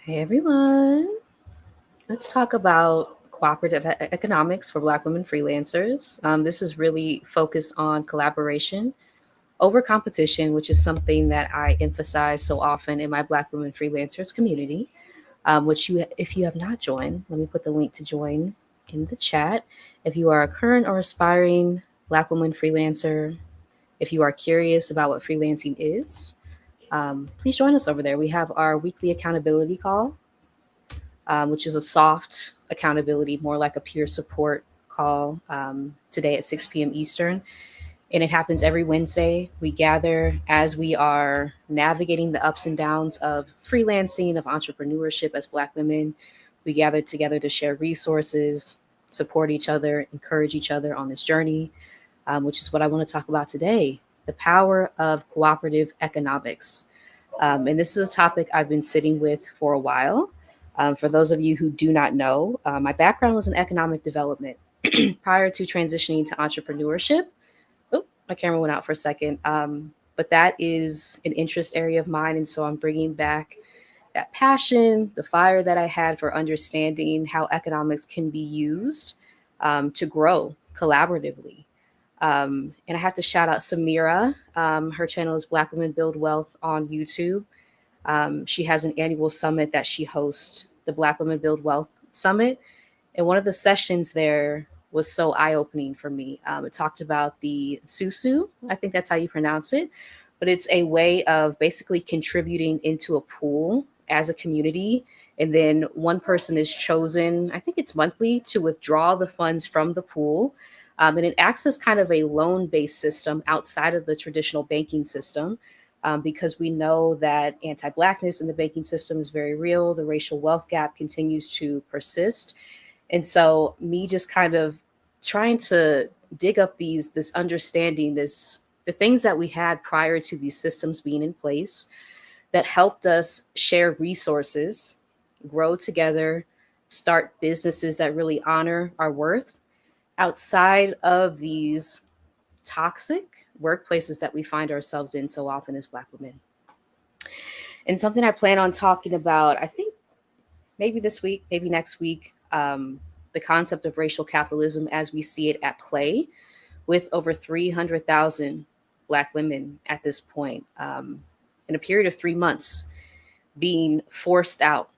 Hey everyone, let's talk about cooperative economics for Black women freelancers. This is really focused on collaboration over competition, which is something that I emphasize so often in my Black women freelancers community. Which you, if you have not joined, let me put the link to join in the chat. If you are a current or aspiring Black woman freelancer, if you are curious about what freelancing is, please join us over there. We have our weekly accountability call, which is a soft accountability, more like a peer support call today at 6 p.m. Eastern. And it happens every Wednesday. We gather as we are navigating the ups and downs of freelancing, of entrepreneurship as Black women. We gather together to share resources, support each other, encourage each other on this journey, which is what I want to talk about today: the power of cooperative economics. And this is a topic I've been sitting with for a while. For those of you who do not know, my background was in economic development prior to transitioning to entrepreneurship. Oh, my camera went out for a second. But that is an interest area of mine. And so I'm bringing back that passion, the fire that I had for understanding how economics can be used to grow collaboratively. And I have to shout out Samira. Her channel is Black Women Build Wealth on YouTube. She has an annual summit that she hosts, the Black Women Build Wealth Summit. And one of the sessions there was so eye opening for me. It talked about the susu, I think that's how you pronounce it, but it's a way of basically contributing into a pool as a community. And then one person is chosen, I think it's monthly, to withdraw the funds from the pool. And it acts as kind of a loan based system outside of the traditional banking system, because we know that anti Blackness in the banking system is very real. The racial wealth gap continues to persist. And so, me just kind of trying to dig up this understanding, the things that we had prior to these systems being in place that helped us share resources, grow together, start businesses that really honor our worth outside of these toxic workplaces that we find ourselves in so often as Black women. And something I plan on talking about, I think maybe this week, maybe next week, the concept of racial capitalism as we see it at play with over 300,000 Black women at this point, in a period of 3 months, being forced out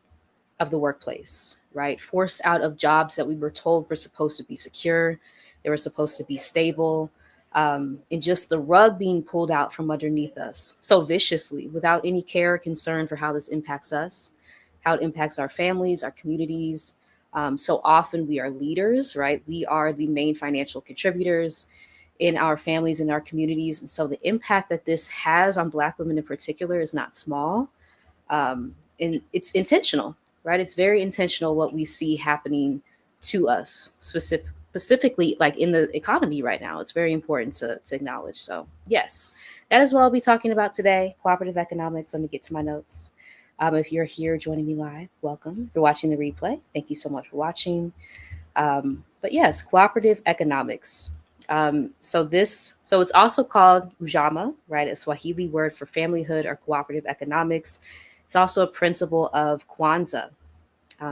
of the workplace, right? Forced out of jobs that we were told were supposed to be secure, they were supposed to be stable, and just the rug being pulled out from underneath us so viciously without any care or concern for how this impacts us, how it impacts our families, our communities. So often we are leaders, right? We are the main financial contributors in our families and our communities. And so the impact that this has on Black women in particular is not small. And it's intentional, right? It's very intentional what we see happening to us specifically like in the economy right now. It's very important to acknowledge. So yes, that is what I'll be talking about today: cooperative economics. Let me get to my notes. If you're here joining me live, welcome. If you're watching the replay, thank you so much for watching. But yes, cooperative economics. So it's also called Ujama, right? A Swahili word for familyhood or cooperative economics. It's also a principle of Kwanzaa.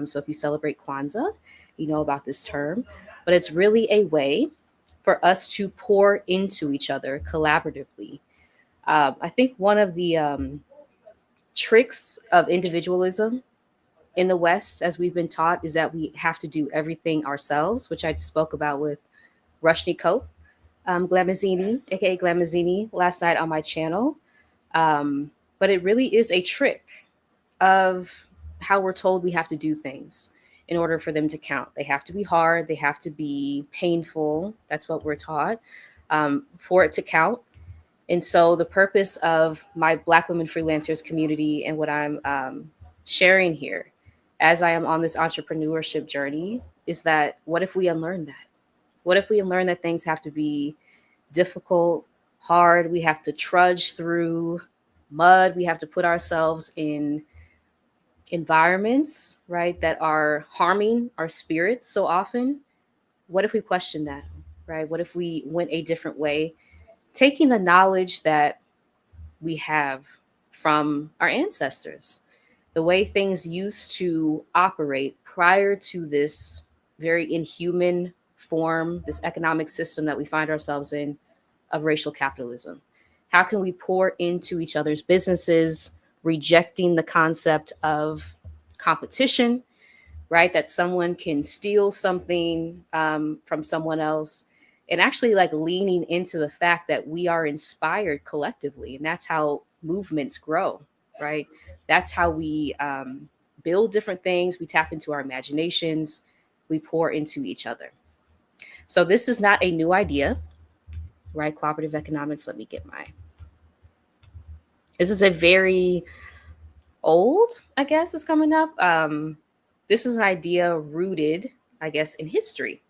So if you celebrate Kwanzaa, you know about this term, but it's really a way for us to pour into each other collaboratively. I think one of the tricks of individualism in the West, as we've been taught, is that we have to do everything ourselves, which I spoke about with Rushni Cope, Glamazzini, aka Glamazzini, last night on my channel. But it really is a trick of how we're told we have to do things in order for them to count. They have to be hard, they have to be painful. That's what we're taught, for it to count. And so, the purpose of my Black women freelancers community and what I'm sharing here as I am on this entrepreneurship journey is that what if we unlearn that? What if we unlearn that things have to be difficult, hard? We have to trudge through mud. We have to put ourselves in environments, right, that are harming our spirits so often. What if we question that, right? What if we went a different way, taking the knowledge that we have from our ancestors, The way things used to operate prior to this very inhuman form, this economic system that we find ourselves in of racial capitalism. How can we pour into each other's businesses, rejecting the concept of competition, right? That someone can steal something from someone else, and actually like leaning into the fact that we are inspired collectively. And that's how movements grow, right? That's how we build different things. We tap into our imaginations, we pour into each other. So this is not a new idea, right? Cooperative economics. Let me get my. This is a very old, I guess, is coming up. This is an idea rooted, I guess, in history,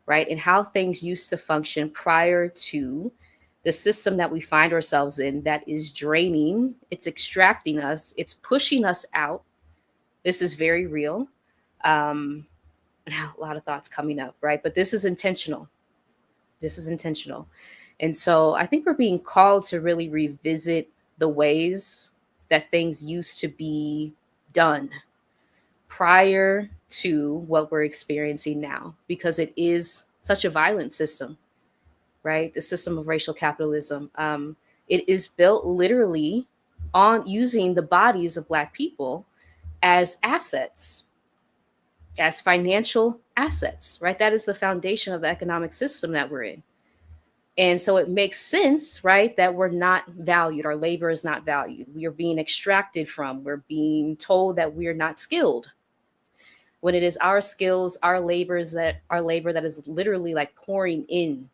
right? And how things used to function prior to the system that we find ourselves in that is draining, it's extracting us, it's pushing us out. This is very real. And a lot of thoughts coming up, right? But this is intentional. This is intentional. And so I think we're being called to really revisit the ways that things used to be done prior to what we're experiencing now, because it is such a violent system, right? The system of racial capitalism. It is built literally on using the bodies of Black people as assets, as financial assets, right? That is the foundation of the economic system that we're in. And so it makes sense, right, that we're not valued. Our labor is not valued. We are being extracted from. We're being told that we're not skilled, when it is our skills, our labor that is literally like pouring in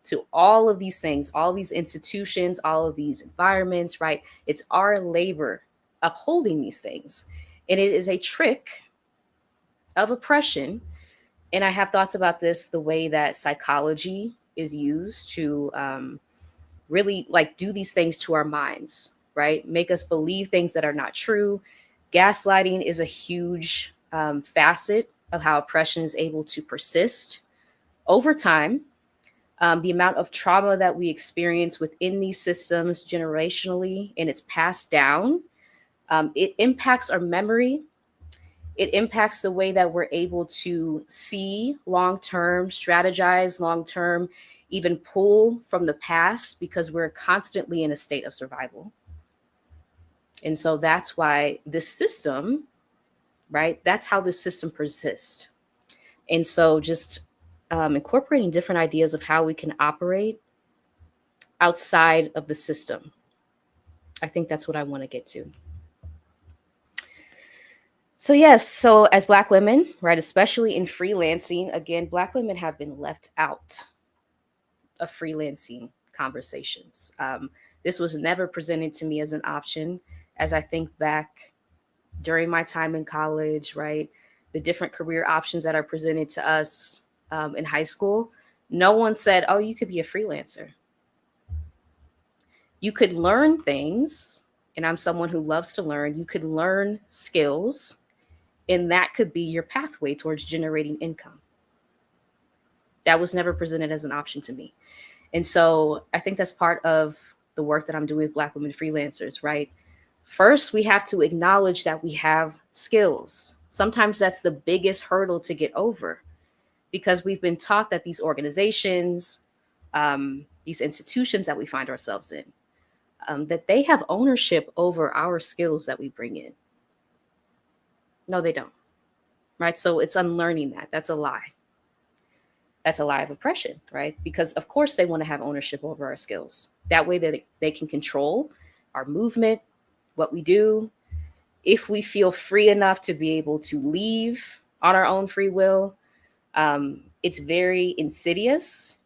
to all of these things, all these institutions, all of these environments, right? It's our labor upholding these things. And it is a trick of oppression. And I have thoughts about this, the way that psychology is used to really like do these things to our minds, right? Make us believe things that are not true. Gaslighting is a huge facet of how oppression is able to persist over time. The amount of trauma that we experience within these systems generationally, and it's passed down, it impacts our memory. It impacts the way that we're able to see long term, strategize long term, even pull from the past, because we're constantly in a state of survival. And so that's why this system, right? That's how this system persists. And so just incorporating different ideas of how we can operate outside of the system. I think that's what I want to get to. So yes, so as Black women, right, especially in freelancing, again, Black women have been left out of freelancing conversations. This was never presented to me as an option. As I think back during my time in college, right, the different career options that are presented to us in high school, no one said, oh, you could be a freelancer. You could learn things, and I'm someone who loves to learn. You could learn skills, and that could be your pathway towards generating income. That was never presented as an option to me. And so I think that's part of the work that I'm doing with Black Women Freelancers, right? First, we have to acknowledge that we have skills. Sometimes that's the biggest hurdle to get over, because we've been taught that these organizations, these institutions that we find ourselves in, that they have ownership over our skills that we bring in. No, they don't, right? So it's unlearning that. That's a lie. That's a lie of oppression, right? Because of course they want to have ownership over our skills. That way that they can control our movement, what we do. If we feel free enough to be able to leave on our own free will, it's very insidious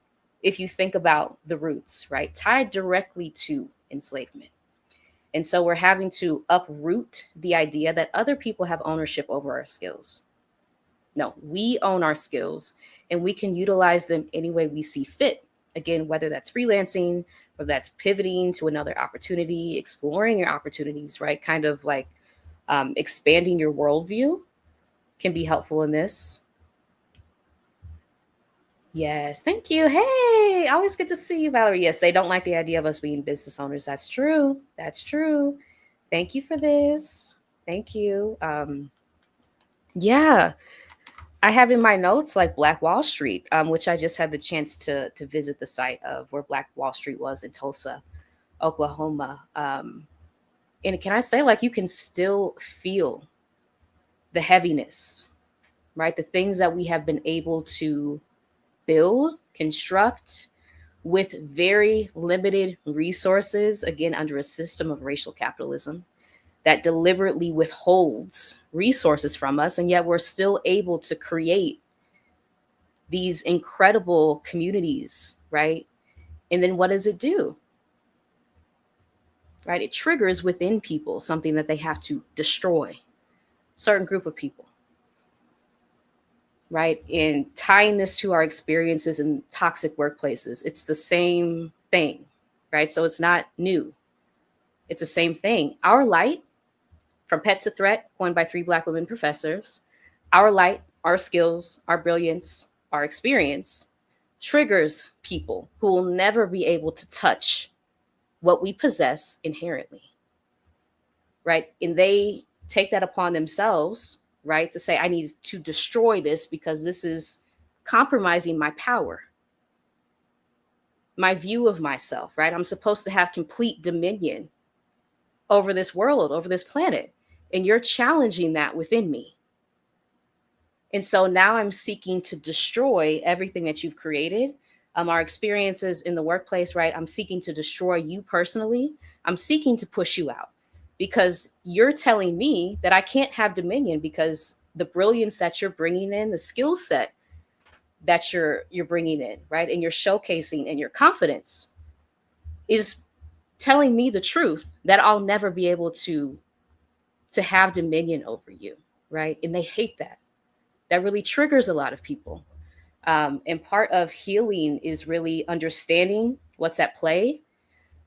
if you think about the roots, right? Tied directly to enslavement. And so we're having to uproot the idea that other people have ownership over our skills. No, we own our skills and we can utilize them any way we see fit. Again, whether that's freelancing, whether that's pivoting to another opportunity, exploring your opportunities, right? Kind of like expanding your worldview can be helpful in this. Yes, thank you. Hey, always good to see you, Valerie. Yes, they don't like the idea of us being business owners. That's true. That's true. Thank you for this. Thank you. Yeah, I have in my notes like Black Wall Street, which I just had the chance to visit the site of where Black Wall Street was in Tulsa, Oklahoma. And can I say, like, you can still feel the heaviness, right? The things that we have been able to build, construct with very limited resources, again, under a system of racial capitalism that deliberately withholds resources from us. And yet we're still able to create these incredible communities, right? And then what does it do? Right? It triggers within people something that they have to destroy, certain group of people, right? And tying this to our experiences in toxic workplaces, it's the same thing, right? So it's not new. It's the same thing. Our light, from pet to threat, coined by 3 Black women professors, our light, our skills, our brilliance, our experience triggers people who will never be able to touch what we possess inherently, right? And they take that upon themselves, right, to say, I need to destroy this because this is compromising my power, my view of myself, right? I'm supposed to have complete dominion over this world, over this planet. And you're challenging that within me. And so now I'm seeking to destroy everything that you've created. Our experiences in the workplace, right? I'm seeking to destroy you personally. I'm seeking to push you out because you're telling me that I can't have dominion because the brilliance that you're bringing in, the skill set that you're bringing in, right? And you're showcasing and your confidence is telling me the truth that I'll never be able to have dominion over you, right? And they hate that. That really triggers a lot of people. And part of healing is really understanding what's at play.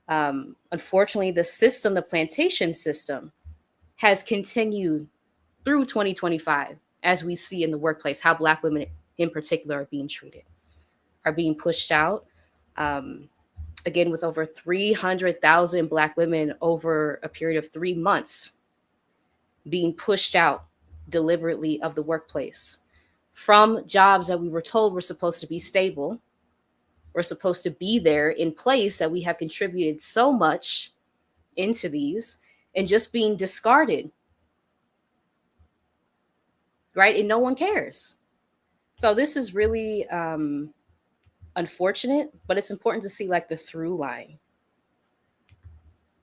Unfortunately, the system, the plantation system, has continued through 2025, as we see in the workplace, how Black women in particular are being treated, are being pushed out. Um, Again, with over 300,000 Black women over a period of 3 months being pushed out deliberately of the workplace from jobs that we were told were supposed to be stable, were supposed to be there in place, that we have contributed so much into these, and just being discarded, right? And no one cares. So this is really unfortunate, but it's important to see like the through line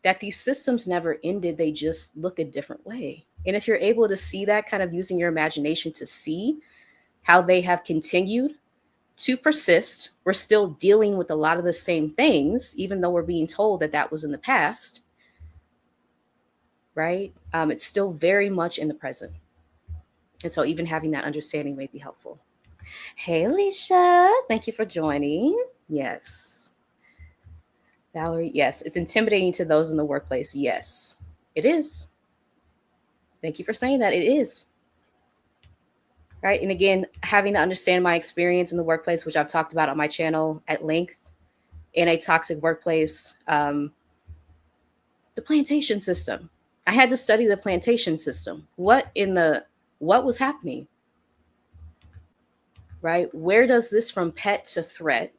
that these systems never ended, they just look a different way. And if you're able to see that, kind of using your imagination to see how they have continued to persist, we're still dealing with a lot of the same things, even though we're being told that that was in the past, right? It's still very much in the present. And so even having that understanding may be helpful. Hey, Alicia, thank you for joining. Yes. Valerie, yes, it's intimidating to those in the workplace. Yes, it is. Thank you for saying that. It is. Right. And again, having to understand my experience in the workplace, which I've talked about on my channel at length, in a toxic workplace, the plantation system. I had to study the plantation system. What was happening? Right? Where does this from pet to threat,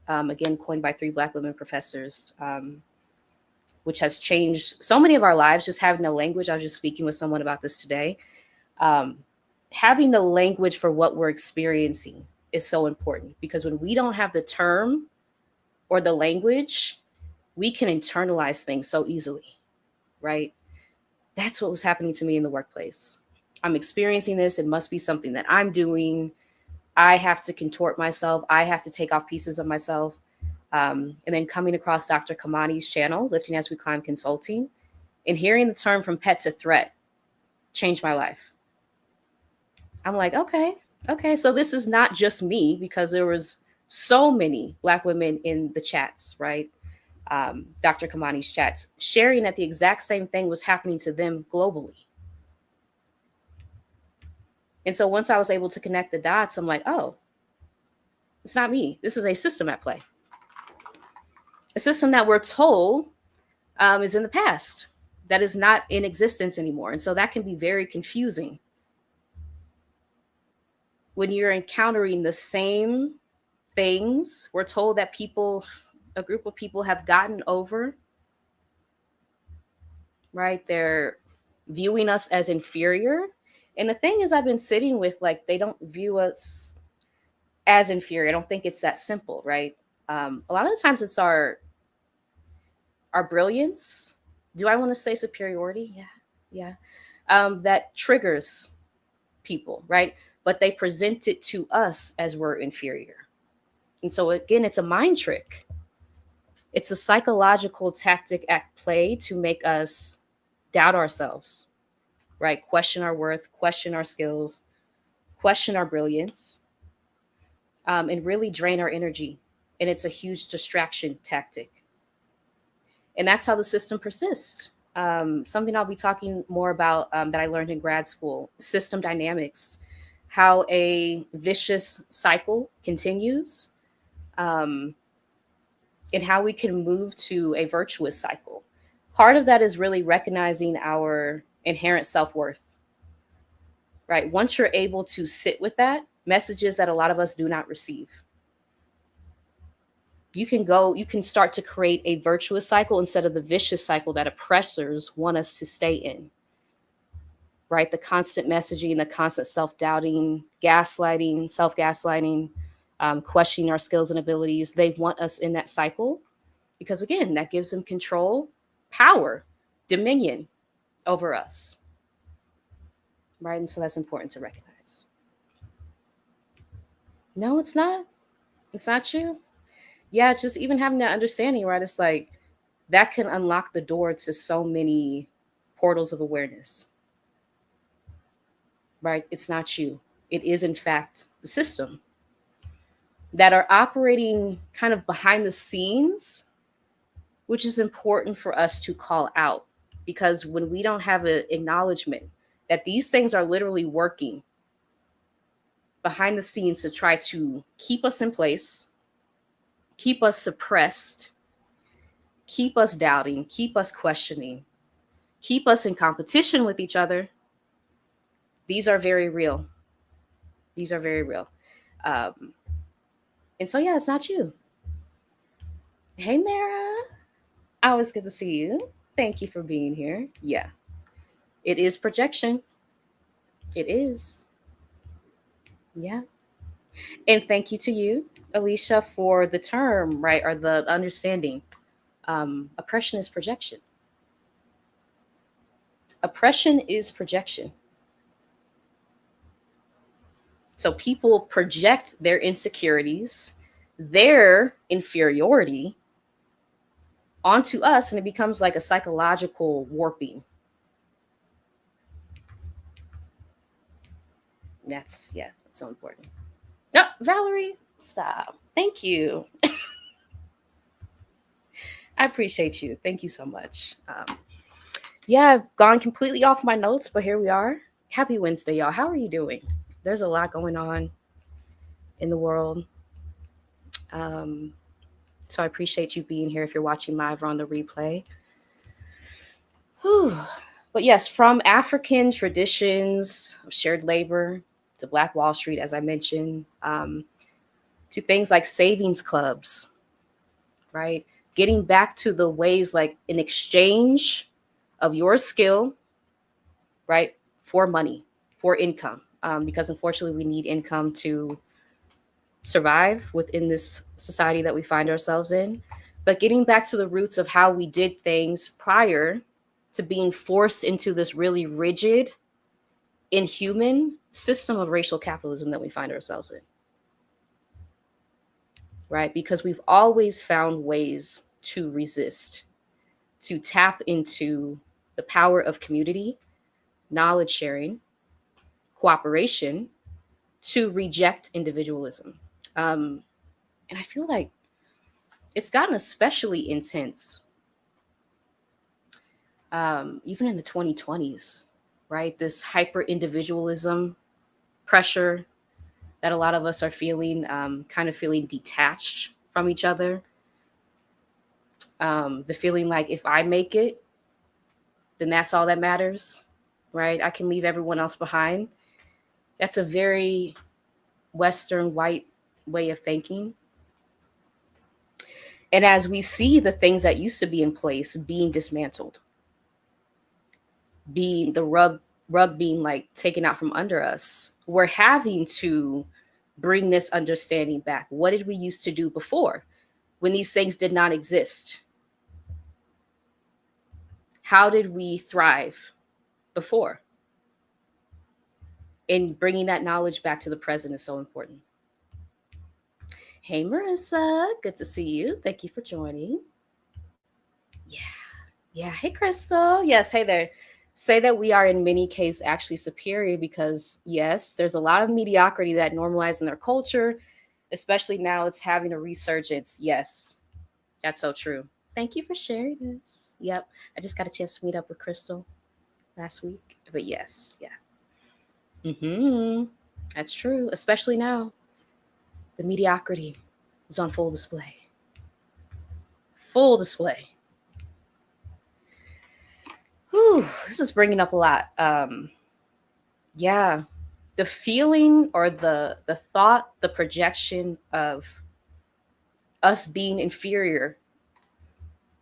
again, coined by 3 Black women professors, which has changed so many of our lives, just having a language. I was just speaking with someone about this today. Having the language for what we're experiencing is so important, because when we don't have the term or the language, we can internalize things so easily, right? That's what was happening to me in the workplace. I'm experiencing this. It must be something that I'm doing. I have to contort myself. I have to take off pieces of myself. And then coming across Dr. Kamani's channel, Lifting as We Climb Consulting, and hearing the term from pet to threat changed my life. I'm like, okay, so this is not just me, because there was so many Black women in the chats, right? Dr. Kamani's chats, sharing that the exact same thing was happening to them globally. And so once I was able to connect the dots, I'm like, oh, it's not me. This is a system at play. A system that we're told is in the past. that is not in existence anymore. And so that can be very confusing when you're encountering the same things. We're told that people, a group of people have gotten over, right? They're viewing us as inferior. And the thing is, I've been sitting with, like, they don't view us as inferior. I don't think it's that simple, right? A lot of the times it's our brilliance. Do I want to say superiority? Yeah, yeah. That triggers people, right? But they present it to us as we're inferior. And so again, it's a mind trick. It's a psychological tactic at play to make us doubt ourselves, right? Question our worth, question our skills, question our brilliance, and really drain our energy. And it's a huge distraction tactic. And that's how the system persists. Something I'll be talking more about, that I learned in grad school: system dynamics, how a vicious cycle continues, um, and how we can move to a virtuous cycle. Part of that is really recognizing our inherent self worth, right? Once you're able to sit with that, messages that a lot of us do not receive, you can start to create a virtuous cycle instead of the vicious cycle that oppressors want us to stay in, right? The constant messaging, the constant self-doubting, gaslighting, self-gaslighting, questioning our skills and abilities. They want us in that cycle because, again, that gives them control, power, dominion over us, right? And so that's important to recognize. No, it's not. It's not you. Yeah, just even having that understanding, right? It's like that can unlock the door to so many portals of awareness, right? It's not you. It is, in fact, the system that are operating kind of behind the scenes, which is important for us to call out. Because when we don't have an acknowledgement that these things are literally working behind the scenes to try to keep us in place, keep us suppressed, keep us doubting, keep us questioning, keep us in competition with each other, these are very real. These are very real. Um, and so, yeah, it's not you. Hey, Mara. Always good to see you. Thank you for being here. Yeah, it is projection. It is. Yeah. And thank you to you, Alicia, for the term, right? Or the understanding. Oppression is projection. Oppression is projection. So people project their insecurities, their inferiority onto us, and it becomes like a psychological warping. Yeah, that's so important. No, Valerie, stop. Thank you. I appreciate you. Thank you so much. Yeah, I've gone completely off my notes, but here we are. Happy Wednesday, y'all. How are you doing? There's a lot going on in the world. Um, so I appreciate you being here if you're watching live or on the replay. Whew. But yes, from African traditions of shared labor to Black Wall Street, as I mentioned, to things like savings clubs, right? Getting back to the ways like in exchange of your skill, right, for money, for income, because unfortunately we need income to survive within this society that we find ourselves in. But getting back to the roots of how we did things prior to being forced into this really rigid, inhuman system of racial capitalism that we find ourselves in, right? Because we've always found ways to resist, to tap into the power of community, knowledge sharing, cooperation, to reject individualism. And I feel like it's gotten especially intense, even in the 2020s, right? This hyper individualism pressure that a lot of us are feeling, kind of feeling detached from each other. The feeling like if I make it, then that's all that matters, right? I can leave everyone else behind. That's a very Western white way of thinking. And as we see the things that used to be in place being dismantled, being the rug being like taken out from under us, we're having to bring this understanding back. What did we used to do before when these things did not exist? How did we thrive before? And bringing that knowledge back to the present is so important. Hey, Marissa, good to see you. Thank you for joining. Yeah. Yeah. Hey, Crystal. Yes. Hey there. Say that we are in many cases actually superior because, yes, there's a lot of mediocrity that normalized in their culture, especially now it's having a resurgence. Yes, that's so true. Thank you for sharing this. Yep. I just got a chance to meet up with Crystal last week. But yes, yeah. That's true, especially now. The mediocrity is on full display. Full display. Whew, this is bringing up a lot. Yeah, the feeling or the thought, the projection of us being inferior,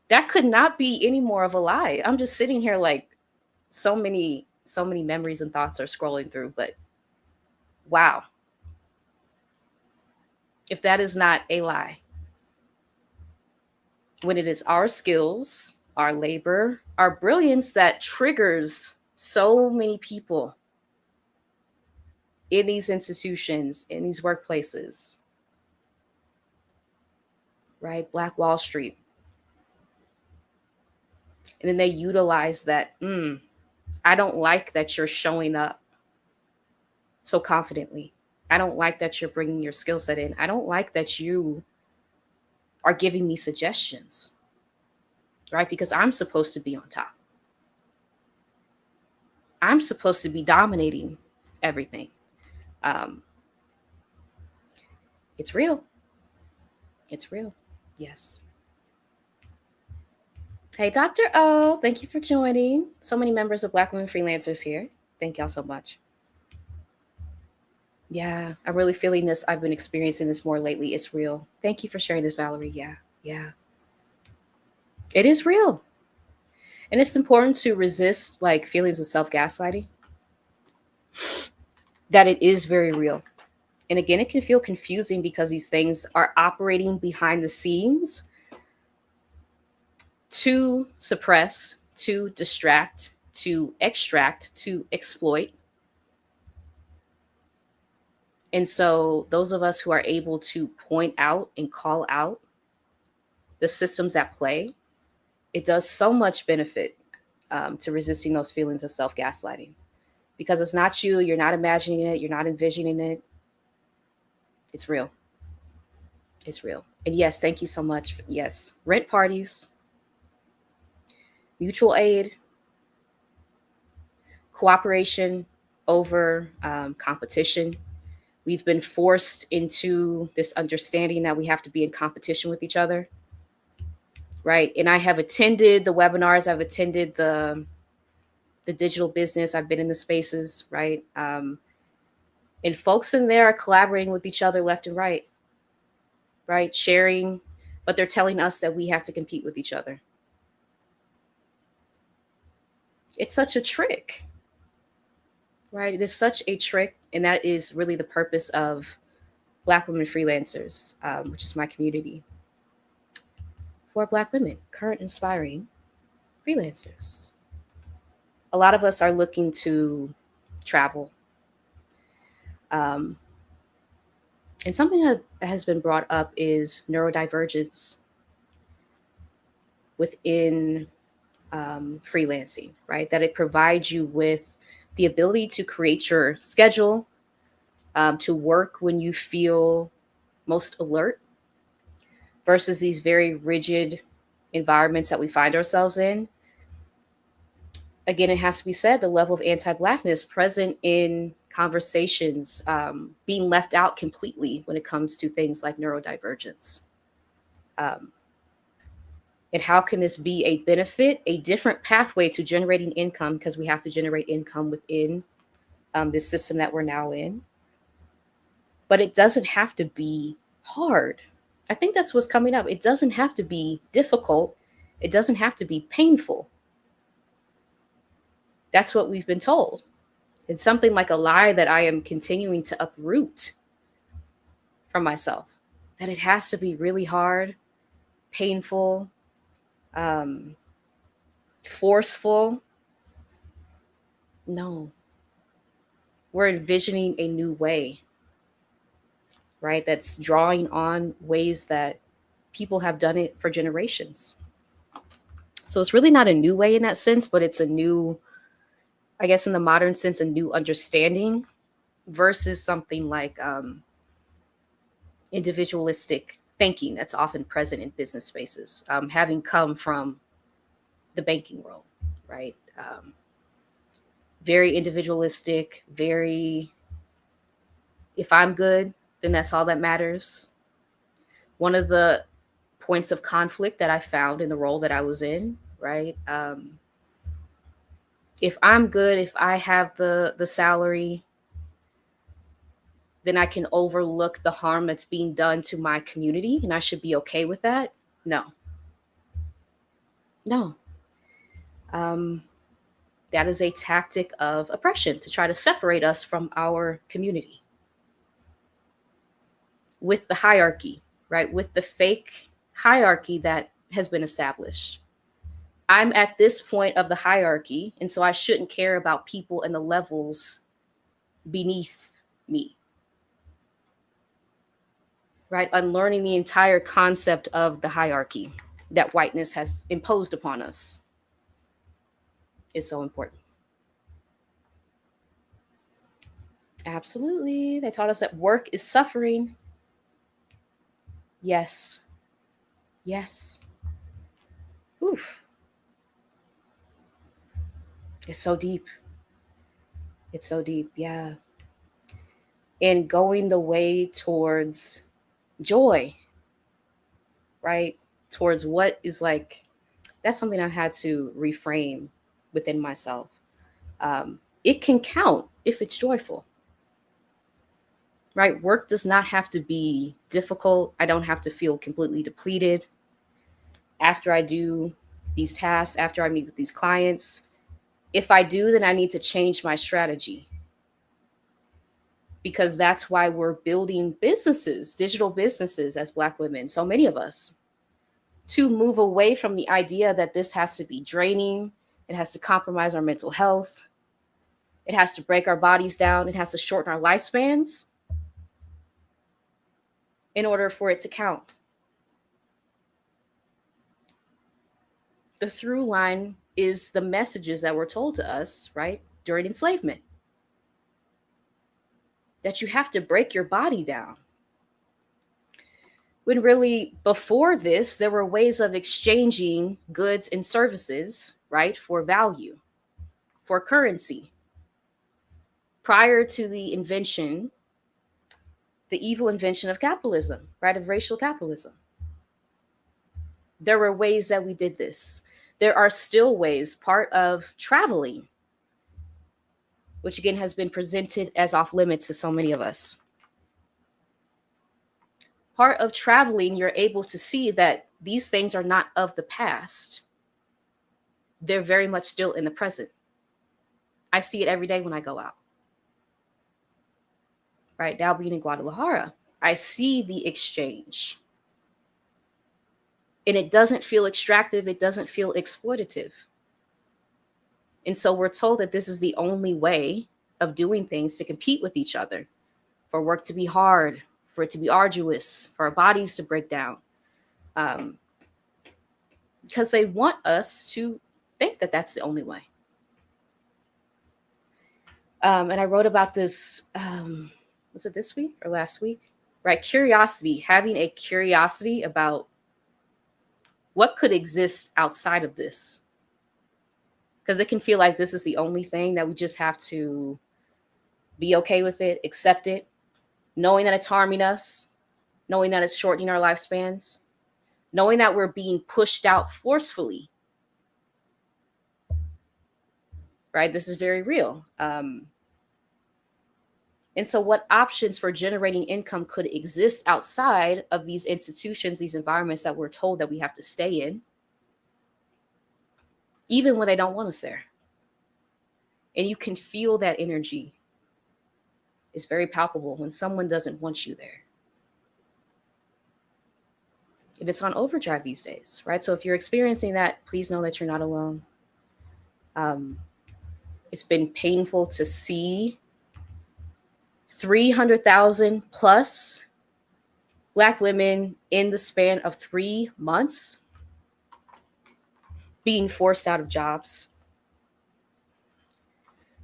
that could not be any more of a lie. I'm just sitting here like so many memories and thoughts are scrolling through, but wow. If that is not a lie, when it is our skills, our labor, our brilliance that triggers so many people in these institutions, in these workplaces, right? Black Wall Street. And then they utilize that. I don't like that you're showing up so confidently. I don't like that you're bringing your skill set in. I don't like that you are giving me suggestions, right? Because I'm supposed to be on top. I'm supposed to be dominating everything. Um, it's real. It's real. Yes. Hey, Dr. O, thank you for joining. So many members of Black Women Freelancers here. Thank y'all so much. Yeah, I'm really feeling this. I've been experiencing this more lately. It's real. Thank you for sharing this, Valerie. Yeah, yeah. It is real. And it's important to resist like feelings of self-gaslighting, that it is very real. And again, it can feel confusing because these things are operating behind the scenes to suppress, to distract, to extract, to exploit. And so those of us who are able to point out and call out the systems at play, it does so much benefit to resisting those feelings of self-gaslighting, because it's not you, you're not imagining it, you're not envisioning it. It's real. It's real. And yes, thank you so much. Yes, rent parties, mutual aid, cooperation over competition. We've been forced into this understanding that we have to be in competition with each other, right? And I have attended the webinars, I've attended the digital business, I've been in the spaces, right? And folks in there are collaborating with each other left and right, sharing, but they're telling us that we have to compete with each other. It's such a trick, right? It is such a trick. And that is really the purpose of Black Women Freelancers, which is my community for Black women, current inspiring freelancers. A lot of us are looking to travel. And something that has been brought up is neurodivergence within freelancing, right? That it provides you with the ability to create your schedule, to work when you feel most alert, versus these very rigid environments that we find ourselves in. Again, it has to be said, the level of anti-Blackness present in conversations, being left out completely when it comes to things like neurodivergence. And how can this be a benefit, a different pathway to generating income, because we have to generate income within this system that we're now in. But it doesn't have to be hard. I think that's what's coming up. It doesn't have to be difficult. It doesn't have to be painful. That's what we've been told. It's something like a lie that I am continuing to uproot from myself, that it has to be really hard, painful, forceful. No, we're envisioning a new way, right? That's drawing on ways that people have done it for generations. So it's really not a new way in that sense, but it's a new, I guess in the modern sense, a new understanding versus something like individualistic thinking that's often present in business spaces, having come from the banking world, right? Very individualistic, very, if I'm good, then that's all that matters. One of the points of conflict that I found in the role that I was in, right? If I'm good, if I have the salary, then I can overlook the harm that's being done to my community and I should be okay with that. No, no. Um, that is a tactic of oppression to try to separate us from our community with the hierarchy, right? With the fake hierarchy that has been established. I'm at this point of the hierarchy, and so I shouldn't care about people and the levels beneath me, right? Unlearning the entire concept of the hierarchy that whiteness has imposed upon us is so important. Absolutely. They taught us that work is suffering. Yes. Yes. Oof. It's so deep. It's so deep. Yeah. And going the way towards joy, right? Towards what is like, that's something I had to reframe within myself. It can count if it's joyful, right? Work does not have to be difficult. I don't have to feel completely depleted after I do these tasks, after I meet with these clients. If I do, then I need to change my strategy, because that's why we're building businesses, digital businesses as Black women, so many of us, to move away from the idea that this has to be draining. It has to compromise our mental health. It has to break our bodies down. It has to shorten our lifespans in order for it to count. The through line is the messages that were told to us, right, during enslavement. That you have to break your body down. When really, before this, there were ways of exchanging goods and services, right, for value, for currency. Prior to the invention, the evil invention of capitalism, right, of racial capitalism, there were ways that we did this. There are still ways, part of traveling, which again has been presented as off limits to so many of us. Part of traveling, you're able to see that these things are not of the past. They're very much still in the present. I see it every day when I go out. Right now, being in Guadalajara, I see the exchange. And it doesn't feel extractive. It doesn't feel exploitative. And so we're told that this is the only way of doing things to compete with each other, for work to be hard, for it to be arduous, for our bodies to break down. Because they want us to think that that's the only way. And I wrote about this, was it this week or last week? Right? Curiosity, having a curiosity about what could exist outside of this. Because it can feel like this is the only thing, that we just have to be okay with it, accept it, knowing that it's harming us, knowing that it's shortening our lifespans. knowing that we're being pushed out forcefully, right? This is very real. And so, what options for generating income could exist outside of these institutions, these environments that we're told that we have to stay in, even when they don't want us there? And you can feel that energy. It's very palpable when someone doesn't want you there. And it's on overdrive these days, right? So if you're experiencing that, please know that you're not alone. It's been painful to see 300,000 plus Black women in the span of 3 months being forced out of jobs,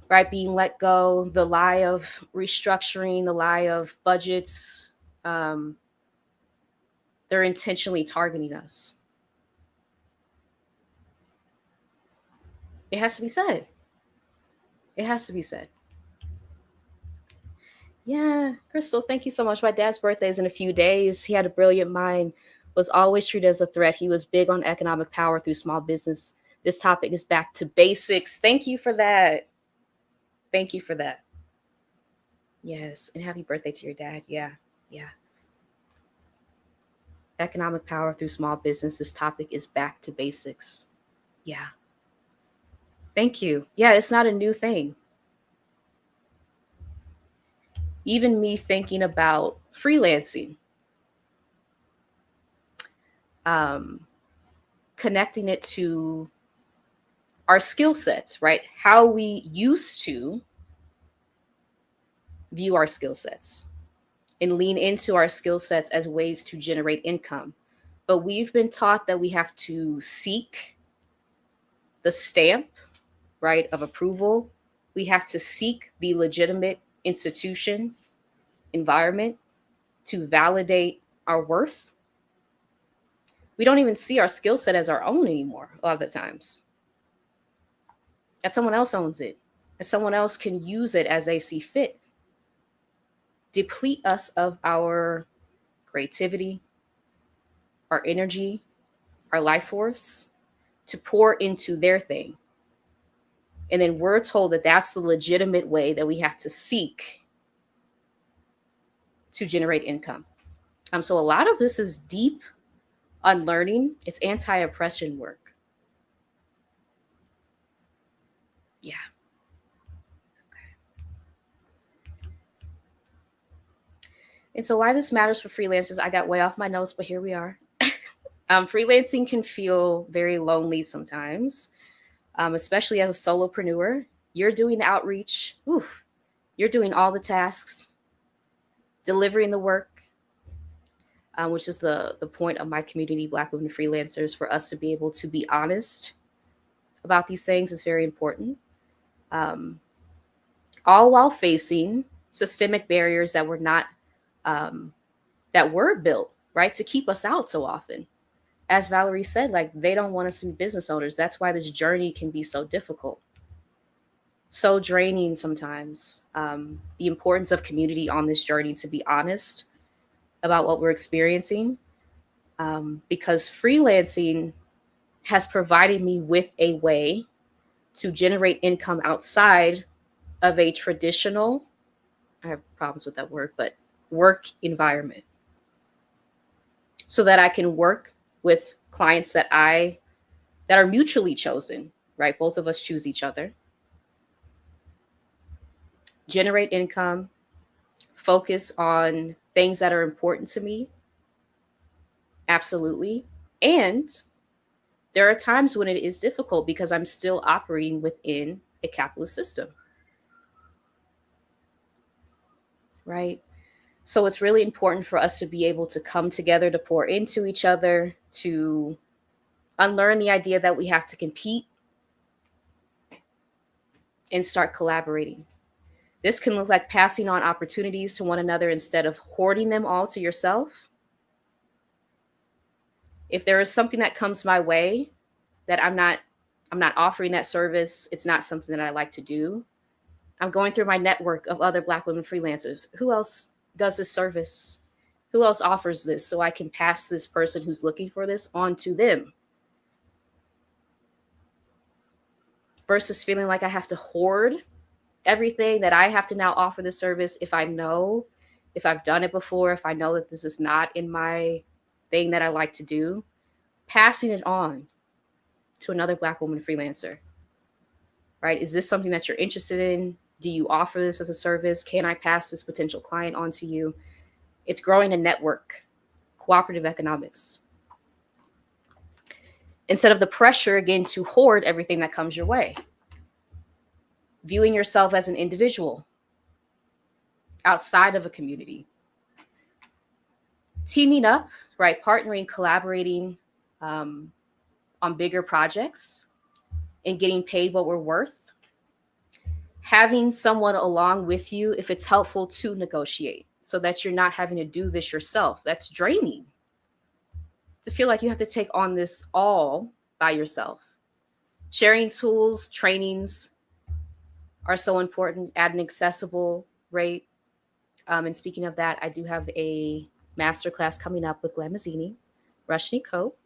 right? Being let go, the lie of restructuring, the lie of budgets. They're intentionally targeting us. It has to be said. It has to be said. Yeah, Crystal, thank you so much. My dad's birthday is in a few days. He had a brilliant mind, was always treated as a threat. He was big on economic power through small business. This topic is back to basics. Thank you for that. Thank you for that. Yes, and happy birthday to your dad. Yeah, yeah. Economic power through small business. This topic is back to basics. Yeah. Thank you. Yeah, it's not a new thing. Even me thinking about freelancing, connecting it to our skill sets, right? How we used to view our skill sets and lean into our skill sets as ways to generate income. But we've been taught that we have to seek the stamp, right, of approval. We have to seek the legitimate institution, environment to validate our worth. We don't even see our skill set as our own anymore a lot of the times. That someone else owns it, that someone else can use it as they see fit. Deplete us of our creativity, our energy, our life force to pour into their thing. And then we're told that that's the legitimate way that we have to seek to generate income. So a lot of this is deep unlearning. It's anti-oppression work. Yeah. Okay. And so why this matters for freelancers, I got way off my notes, but here we are. Freelancing can feel very lonely sometimes, especially as a solopreneur. You're doing the outreach. Oof, you're doing all the tasks, delivering the work, which is the point of my community, Black Women Freelancers. For us to be able to be honest about these things is very important. All while facing systemic barriers that were not, that were built, right, to keep us out so often. As Valerie said, like, they don't want us to be business owners. That's why this journey can be so difficult, so draining sometimes. The importance of community on this journey, to be honest about what we're experiencing, because freelancing has provided me with a way to generate income outside of a traditional, I have problems with that word, but work environment, so that I can work with clients that are mutually chosen, right? Both of us choose each other. Generate income, focus on things that are important to me. Absolutely. And there are times when it is difficult because I'm still operating within a capitalist system, right? So it's really important for us to be able to come together, to pour into each other, to unlearn the idea that we have to compete and start collaborating. This can look like passing on opportunities to one another instead of hoarding them all to yourself. If there is something that comes my way that I'm not offering that service, it's not something that I like to do, I'm going through my network of other Black women freelancers. Who else does this service? Who else offers this so I can pass this person who's looking for this on to them? Versus feeling like I have to hoard everything, that I have to now offer the service if I've done it before, if I know that this is not in my thing that I like to do, passing it on to another Black woman freelancer, right? Is this something that you're interested in? Do you offer this as a service? Can I pass this potential client on to you? It's growing a network, cooperative economics. Instead of the pressure, again, to hoard everything that comes your way. Viewing yourself as an individual outside of a community. Teaming up, right? Partnering, collaborating on bigger projects and getting paid what we're worth. Having someone along with you if it's helpful to negotiate so that you're not having to do this yourself. That's draining. To feel like you have to take on this all by yourself. Sharing tools, trainings are so important at an accessible rate. And speaking of that, I do have a masterclass coming up with Glamazini, Rushni Cope,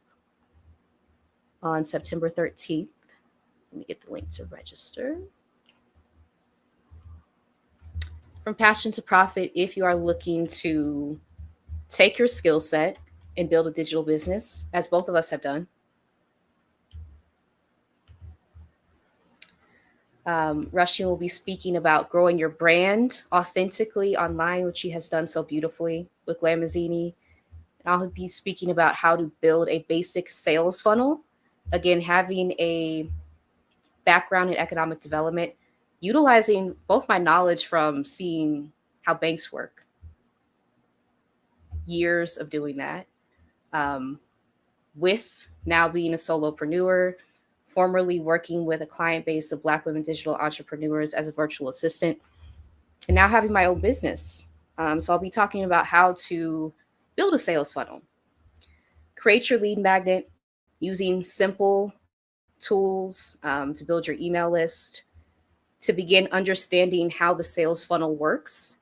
on September 13th. Let me get the link to register. From Passion to Profit, if you are looking to take your skill set and build a digital business, as both of us have done. Rushni will be speaking about growing your brand authentically online, which she has done so beautifully with Glamazini. And I'll be speaking about how to build a basic sales funnel. Again, having a background in economic development, utilizing both my knowledge from seeing how banks work, years of doing that, with now being a solopreneur, formerly working with a client base of Black women digital entrepreneurs as a virtual assistant, and now having my own business. So I'll be talking about how to build a sales funnel, create your lead magnet using simple tools to build your email list, to begin understanding how the sales funnel works.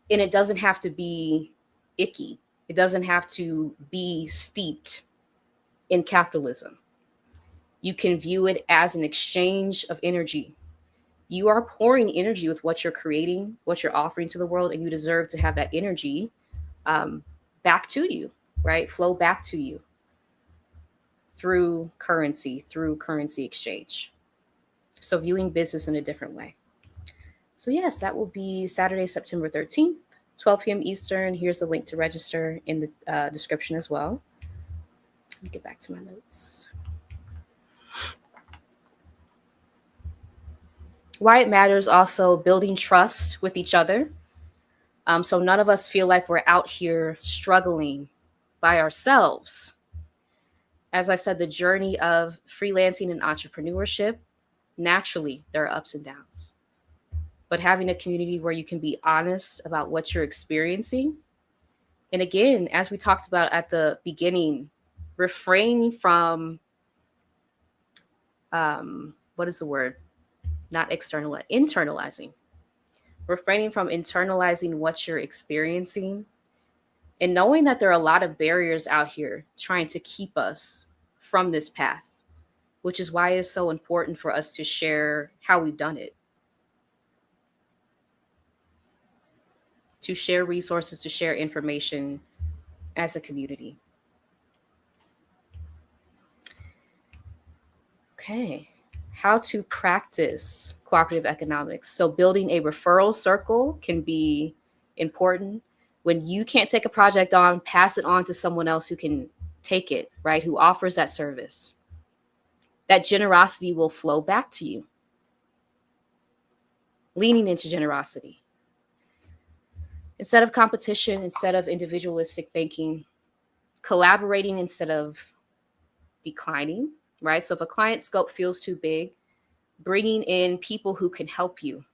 And it doesn't have to be icky. It doesn't have to be steeped in capitalism. You can view it as an exchange of energy. You are pouring energy with what you're creating, what you're offering to the world, and you deserve to have that energy back to you, right? Flow back to you through currency exchange. So viewing business in a different way. So yes, that will be Saturday, September 13th, 12 p.m. Eastern. Here's a link to register in the description as well. Let me get back to my notes. Why it matters also building trust with each other. So none of us feel like we're out here struggling by ourselves. As I said, the journey of freelancing and entrepreneurship, naturally, there are ups and downs. But having a community where you can be honest about what you're experiencing. And again, as we talked about at the beginning, refraining from, what is the word? Not internalizing. Refraining from internalizing what you're experiencing and knowing that there are a lot of barriers out here trying to keep us from this path, which is why it's so important for us to share how we've done it, to share resources, to share information as a community. Okay. How to practice cooperative economics. So building a referral circle can be important. When you can't take a project on, pass it on to someone else who can take it, right? Who offers that service. That generosity will flow back to you. Leaning into generosity. Instead of competition, instead of individualistic thinking, collaborating instead of declining, right? So if a client scope feels too big, bringing in people who can help you,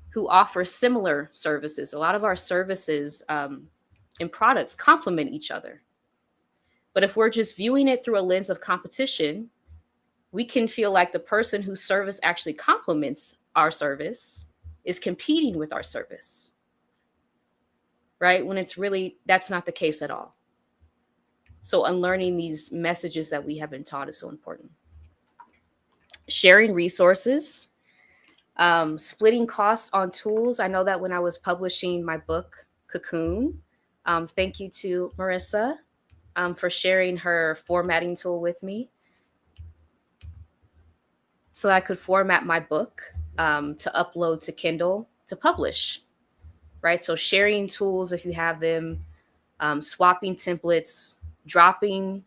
who offer similar services. A lot of our services and products complement each other. But if we're just viewing it through a lens of competition, we can feel like the person whose service actually complements our service is competing with our service. right? When it's really, that's not the case at all. So unlearning these messages that we have been taught is so important. Sharing resources, splitting costs on tools. I know that when I was publishing my book, Cocoon, thank you to Marissa for sharing her formatting tool with me so I could format my book to upload to Kindle to publish, right? So sharing tools if you have them, swapping templates, dropping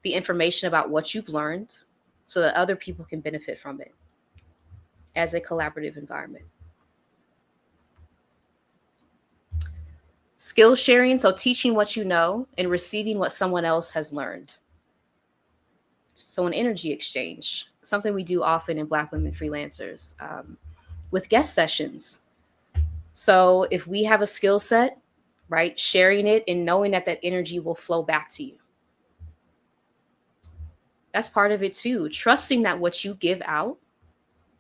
the information about what you've learned so that other people can benefit from it as a collaborative environment. Skill sharing, so teaching what you know and receiving what someone else has learned. So an energy exchange, something we do often in Black Women Freelancers with guest sessions. So if we have a skill set, right, sharing it and knowing that that energy will flow back to you. That's part of it too. Trusting that what you give out,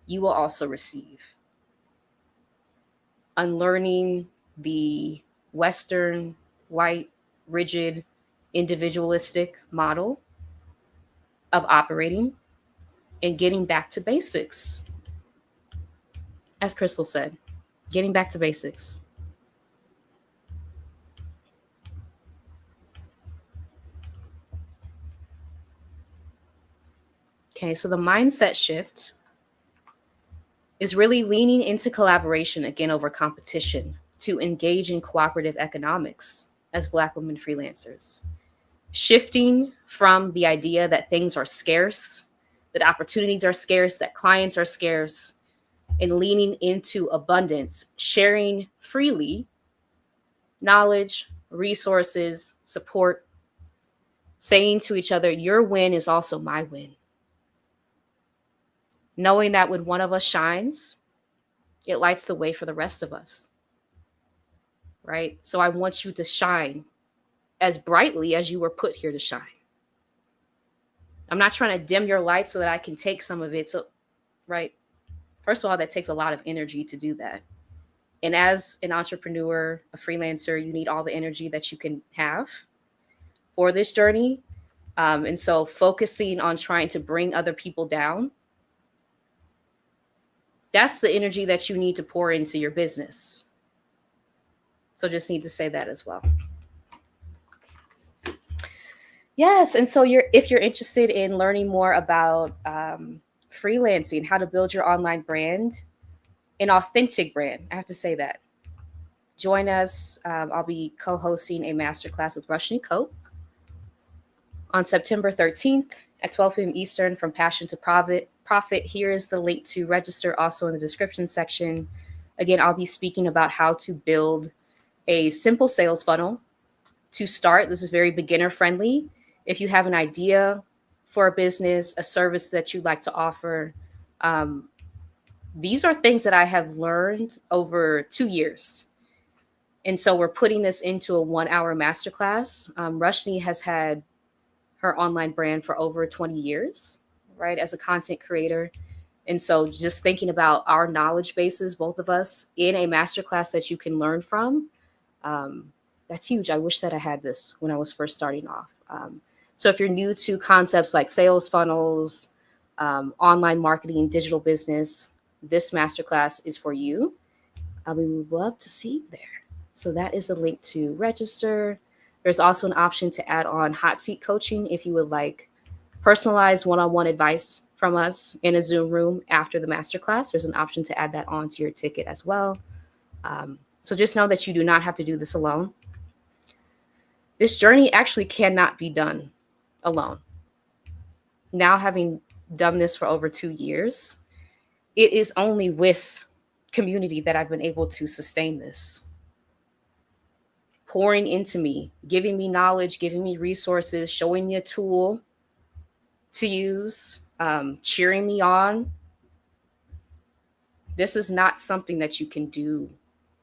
you will also receive. Unlearning the Western, white, rigid, individualistic model of operating and getting back to basics. As Crystal said, getting back to basics. Okay, so the mindset shift is really leaning into collaboration again over competition to engage in cooperative economics as Black women freelancers. Shifting from the idea that things are scarce, that opportunities are scarce, that clients are scarce, and leaning into abundance, sharing freely knowledge, resources, support, saying to each other, your win is also my win. Knowing that when one of us shines, it lights the way for the rest of us, right? So I want you to shine as brightly as you were put here to shine. I'm not trying to dim your light so that I can take some of it. So, right? First of all, that takes a lot of energy to do that. And as an entrepreneur, a freelancer, you need all the energy that you can have for this journey. And so focusing on trying to bring other people down, that's the energy that you need to pour into your business. So just need to say that as well. Yes, and so if you're interested in learning more about freelancing, how to build your online brand, an authentic brand, I have to say that. Join us. I'll be co-hosting a masterclass with Rushni Cope on September 13th at 12 p.m. Eastern from Passion to Profit. Here is the link to register also in the description section. Again, I'll be speaking about how to build a simple sales funnel to start. This is very beginner friendly. If you have an idea for a business, a service that you'd like to offer, these are things that I have learned over 2 years. And so we're putting this into a 1-hour masterclass. Rushni has had her online brand for over 20 years, right, as a content creator. And so just thinking about our knowledge bases, both of us, in a masterclass that you can learn from, that's huge. I wish that I had this when I was first starting off. So if you're new to concepts like sales funnels, online marketing, digital business, this masterclass is for you. We would love to see you there. So that is the link to register. There's also an option to add on hot seat coaching if you would like personalized one-on-one advice from us in a Zoom room after the masterclass. There's an option to add that onto your ticket as well. So just know that you do not have to do this alone. This journey actually cannot be done alone. Now, having done this for over 2 years, it is only with community that I've been able to sustain this. Pouring into me, giving me knowledge, giving me resources, showing me a tool to use, cheering me on. This is not something that you can do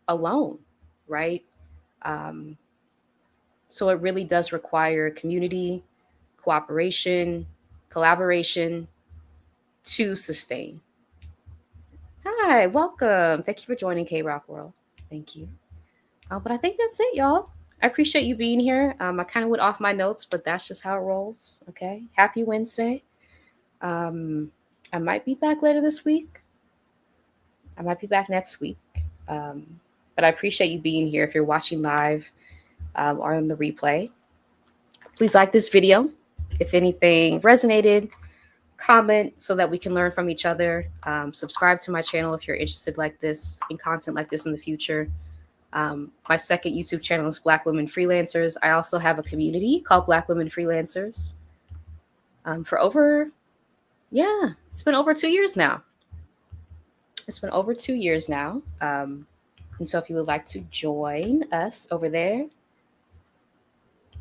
alone, right? So it really does require community, cooperation, collaboration to sustain. Hi, welcome. Thank you for joining K-Rock World. Thank you. But I think that's it, y'all. I appreciate you being here. I kind of went off my notes, but that's just how it rolls. Okay. Happy Wednesday. Um, I might be back later this week. I might be back next week. Um, but I appreciate you being here. If you're watching live or on the replay, please like this video. If anything resonated, comment so that we can learn from each other. Subscribe to my channel if you're interested like this in content like this in the future. My second YouTube channel is Black Women Freelancers. I also have a community called Black Women Freelancers. For over, yeah, it's been over 2 years now. It's been over 2 years now. And so if you would like to join us over there,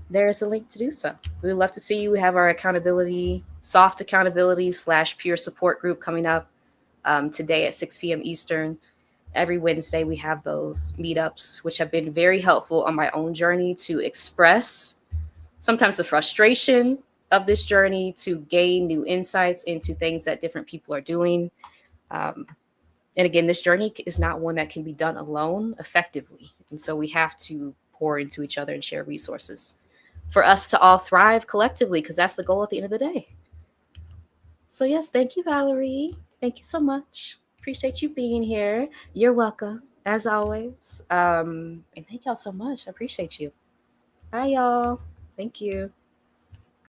there's a link to do so. We would love to see you. We have our accountability, soft accountability / peer support group coming up today at 6 p.m. Eastern. Every Wednesday, we have those meetups, which have been very helpful on my own journey to express sometimes the frustration of this journey, to gain new insights into things that different people are doing. Um, and again, this journey is not one that can be done alone effectively. And so we have to pour into each other and share resources for us to all thrive collectively, because that's the goal at the end of the day. So, yes, thank you, Valerie. Thank you so much. Appreciate you being here. You're welcome, as always. And thank y'all so much. I appreciate you. Bye, y'all. Thank you.